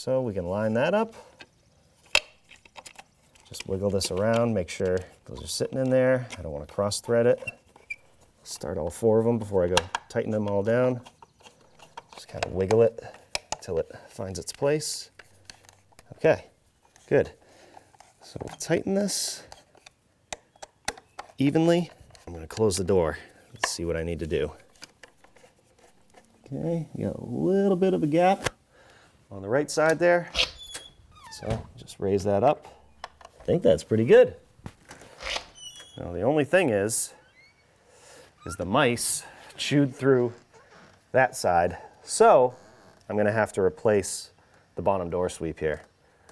So we can line that up. Just wiggle this around, make sure those are sitting in there. I don't want to cross thread it. Start all 4 of them before I go tighten them all down. Just kind of wiggle it until it finds its place. Okay, good. So we'll tighten this evenly. I'm going to close the door. Let's see what I need to do. Okay, you got a little bit of a gap on the right side there. So just raise that up. I think that's pretty good. Now the only thing is the mice chewed through that side. So I'm going to have to replace the bottom door sweep here.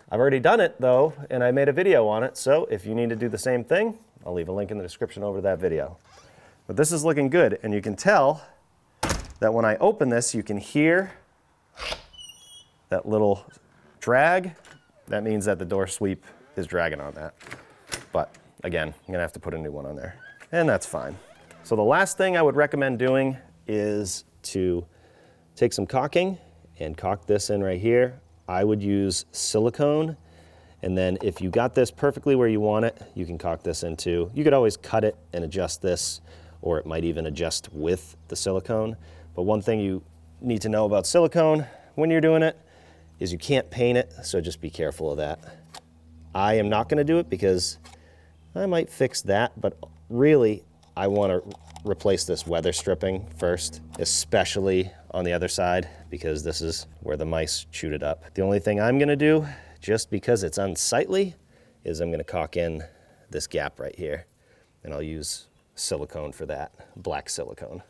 I've already done it though, and I made a video on it. So if you need to do the same thing, I'll leave a link in the description over to that video. But this is looking good, and you can tell that when I open this, you can hear that little drag. That means that the door sweep is dragging on that. But again, I'm gonna have to put a new one on there, and that's fine. So the last thing I would recommend doing is to take some caulking and caulk this in right here. I would use silicone, and then if you got this perfectly where you want it, you can caulk this in too. You could always cut it and adjust this, or it might even adjust with the silicone. But one thing you need to know about silicone when you're doing it is you can't paint it, so just be careful of that. I am not gonna do it because I might fix that, but really I wanna replace this weather stripping first, especially on the other side, because this is where the mice chewed it up. The only thing I'm gonna do, just because it's unsightly, is I'm gonna caulk in this gap right here, and I'll use silicone for that, black silicone.